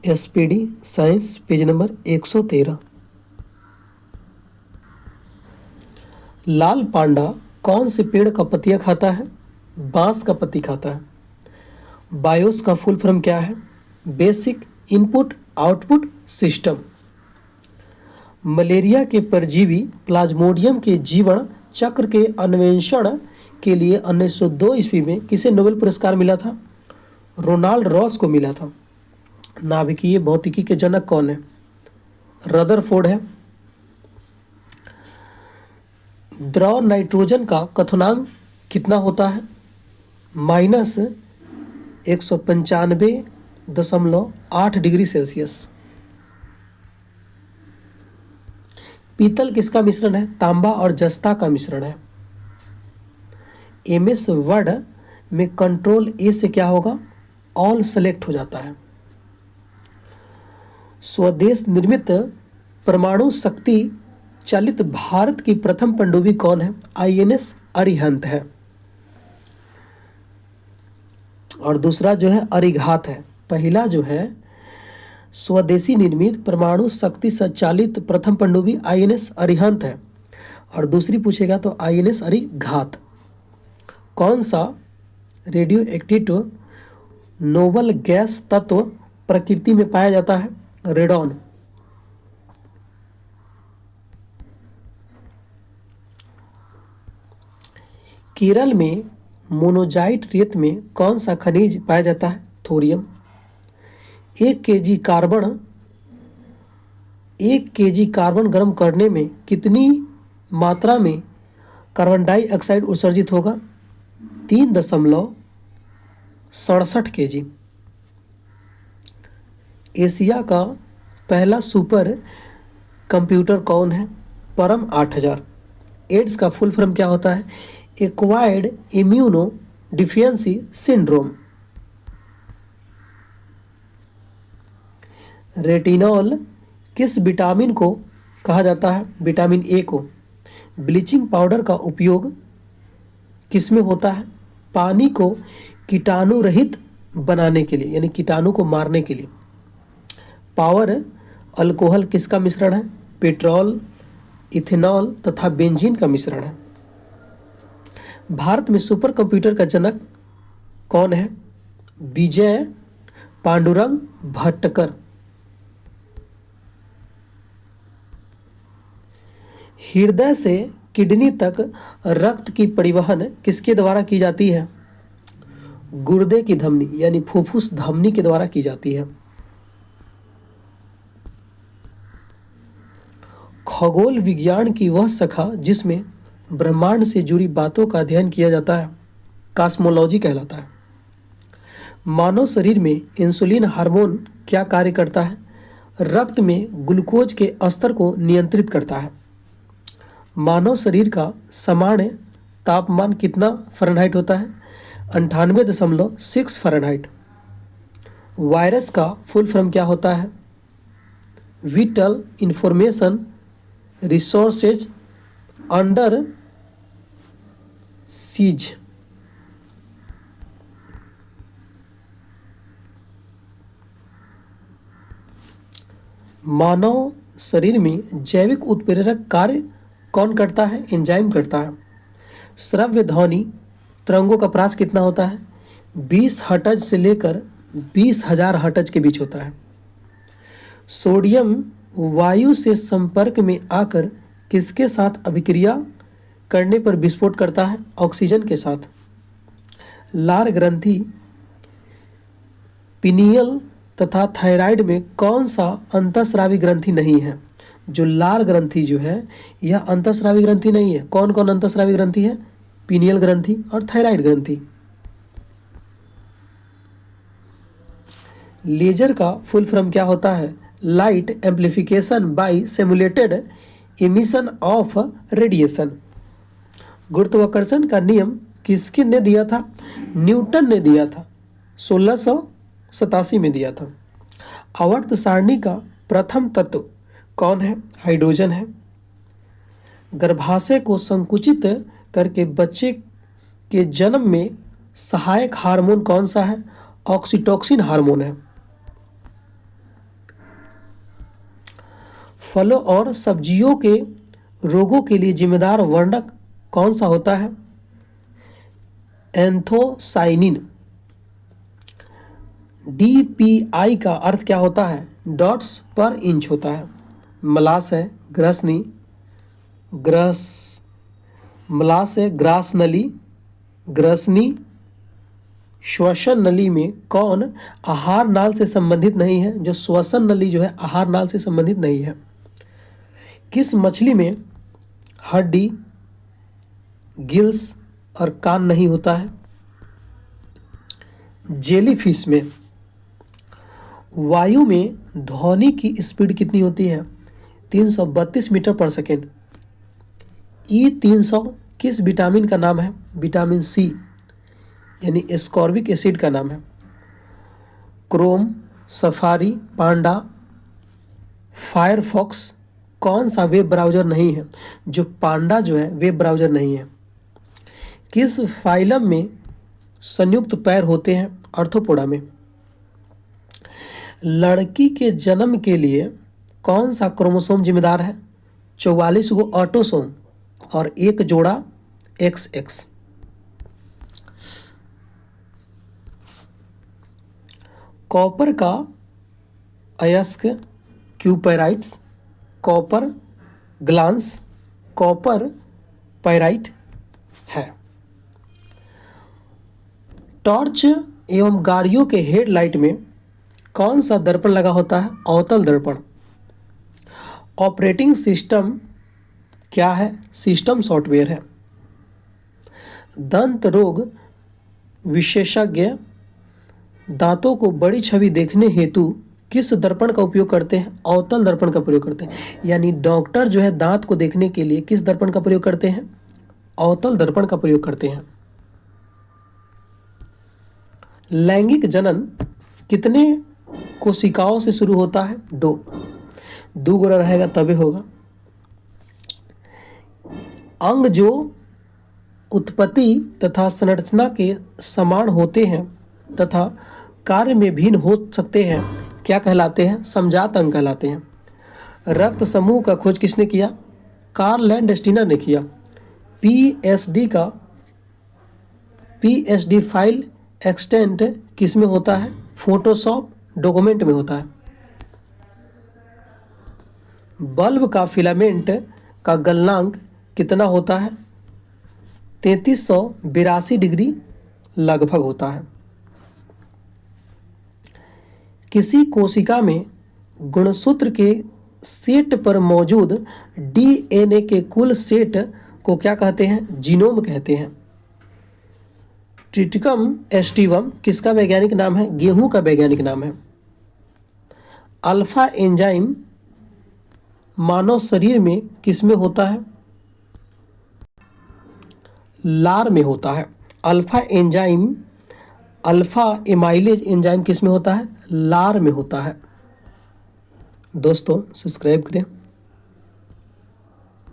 SPD science page number 113। लाल पांडा कौन से पेड़ का पत्तियां खाता है? बांस का पत्ती खाता है। बायोस का फुल फॉर्म क्या है? Basic input output system. Malaria के परजीवी प्लाज्मोडियम के जीवन चक्र के अन्वेषण के लिए 1902 ईस्वी में किसे नोबेल पुरस्कार मिला था? रोनाल्ड रॉस को मिला था। नाभिकीय भौतिकी के जनक कौन है? रदरफोर्ड है। द्रव नाइट्रोजन का क्वथनांक कितना होता है? -195.8 डिग्री सेल्सियस। पीतल किसका मिश्रण है? तांबा और जस्ता का मिश्रण है। MS वर्ड में कंट्रोल ए से क्या होगा? ऑल सेलेक्ट हो जाता है। स्वदेश निर्मित परमाणु शक्ति चालित भारत की प्रथम पनडुब्बी कौन है? INS अरिहंत है। और दूसरा जो है अरिघात है। पहला जो है स्वदेशी निर्मित परमाणु शक्ति संचालित प्रथम पनडुब्बी INS अरिहंत है, और दूसरी पूछेगा तो INS अरिघात। कौन सा रेडियो एक्टिव नोबल गैस तत्व प्रकृति में पाया जाता है? रेडॉन। केरल में मोनोजाइट रेत में कौन सा खनिज पाया जाता है? थोरियम। 1 केजी कार्बन गर्म करने में कितनी मात्रा में कार्बन डाइऑक्साइड उत्सर्जित होगा? 3.67 kg। एशिया का पहला सुपर कंप्यूटर कौन है? परम 8000। एड्स का फुल फॉर्म क्या होता है? Acquired immuno deficiency syndrome. Retinol किस विटामिन को कहा जाता है? विटामिन ए को। ब्लीचिंग पाउडर का उपयोग किसमें होता है? पानी को कीटाणु रहित बनाने के लिए, यानी कीटाणु को मारने के लिए। पावर अल्कोहल किसका मिश्रण है? पेट्रोल, इथेनॉल तथा बेंजीन का मिश्रण है। भारत में सुपर कंप्यूटर का जनक कौन है? विजय पांडुरंग भट्टकर। हृदय से किडनी तक रक्त की परिवहन किसके द्वारा की जाती है? गुर्दे की धमनी यानी फुफ्फुस धमनी के द्वारा की जाती है। खगोल विज्ञान की वह शाखा जिसमें ब्रह्मांड से जुड़ी बातों का अध्ययन किया जाता है, कॉस्मोलॉजी कहलाता है। मानव शरीर में इंसुलिन हार्मोन क्या कार्य करता है? रक्त में ग्लूकोज के स्तर को नियंत्रित करता है। मानव शरीर का सामान्य तापमान कितना फ़ारेनहाइट होता है? 98.6 फ़ारेनहाइट। वायरस का फुल फॉर्म क्या होता है? Vital information resources under seize. मानव शरीर में जैविक उत्प्रेरक कार्य कौन करता है? एंजाइम करता है। श्रव्य ध्वनि तरंगों का प्रास कितना होता है? 20 हर्ट्ज से लेकर 20,000 हर्ट्ज के बीच होता है। सोडियम वायु से संपर्क में आकर किसके साथ अभिक्रिया करने पर विस्फोट करता है? ऑक्सीजन के साथ। लार ग्रंथि पिनियल तथा थायराइड में कौन सा अंतःस्रावी ग्रंथि नहीं है? जो लार ग्रंथि जो है यह अंतःस्रावी ग्रंथि नहीं है। कौन कौन अंतःस्रावी ग्रंथि है? पीनियल ग्रंथि और थायराइड ग्रंथि। लेजर का फुल फॉर्म क्या होता है? Light amplification by simulated emission of radiation. गुरुत्वाकर्षण का नियम किसके ने दिया था? न्यूटन ने दिया था। 1687 में दिया था। आवर्त सारणी का प्रथम तत्व कौन है? हाइड्रोजन है। गर्भाशय को संकुचित करके बच्चे के जन्म में सहायक हार्मोन कौन सा है? ऑक्सीटोसिन हार्मोन है। फलों और सब्जियों के रोगों के लिए जिम्मेदार वर्णक कौन सा होता है? एंथोसाइनिन। DPI का अर्थ क्या होता है? डॉट्स पर इंच होता है। मलास है ग्रसनी, मलास है ग्रास नली, ग्रसनी। श्वसन नली में कौन आहार नाल से संबंधित नहीं है? जो श्वसन नली जो है आहार नाल से संबंधित नहीं है। किस मछली में हड्डी, गिल्स और कान नहीं होता है? जेलीफिश में। वायु में ध्वनि की स्पीड कितनी होती है? 332 मीटर पर सेकेंड। E300 किस विटामिन का नाम है? विटामिन सी यानी एस्कॉर्बिक एसिड का नाम है। क्रोम, सफारी, पांडा, फायरफॉक्स कौन सा वेब ब्राउज़र नहीं है? जो पांडा जो है वेब ब्राउज़र नहीं है। किस फाइलम में संयुक्त पैर होते हैं? आर्थ्रोपोडा में। लड़की के जन्म के लिए कौन सा क्रोमोसोम जिम्मेदार है? 44 गो ऑटोसोम और एक जोड़ा XX। कॉपर का अयस्क क्यूपेराइट्स, कॉपर ग्लांस, कॉपर पाइराइट है। टॉर्च एवं गाड़ियों के हेडलाइट में कौन सा दर्पण लगा होता है? अवतल दर्पण। ऑपरेटिंग सिस्टम क्या है? सिस्टम सॉफ्टवेयर है। दंत रोग विशेषज्ञ दांतों को बड़ी छवि देखने हेतु किस दर्पण का उपयोग करते हैं? अवतल दर्पण का प्रयोग करते हैं। यानी डॉक्टर जो है दांत को देखने के लिए किस दर्पण का प्रयोग करते हैं? अवतल दर्पण का प्रयोग करते हैं। लैंगिक जनन कितने कोशिकाओं से शुरू होता है? 2 गोरा रहेगा तभी होगा। अंग जो उत्पत्ति तथा संरचना के समान होते हैं तथा कार्य में भिन्न हो सकते हैं क्या कहलाते हैं? समजात अंग कहलाते हैं। रक्त समूह का खोज किसने किया? कार्ल लैंडस्टीनर ने किया। पीएचडी फाइल एक्सटेंट किस में होता है? फोटोशॉप डॉक्यूमेंट में होता है। बल्ब का फिलामेंट का गलनांक कितना होता है? 3382 डिग्री लगभग होता है। किसी कोशिका में गुणसूत्र के सेट पर मौजूद DNA के कुल सेट को क्या कहते हैं? जीनोम कहते हैं। ट्रिटिकम एस्टिवम किसका वैज्ञानिक नाम है? गेहूं का वैज्ञानिक नाम है। अल्फा एंजाइम मानव शरीर में किस में होता है? लार में होता है। अल्फा एमाइलेज एंजाइम किस में होता है? लार में होता है। दोस्तों सब्सक्राइब करें।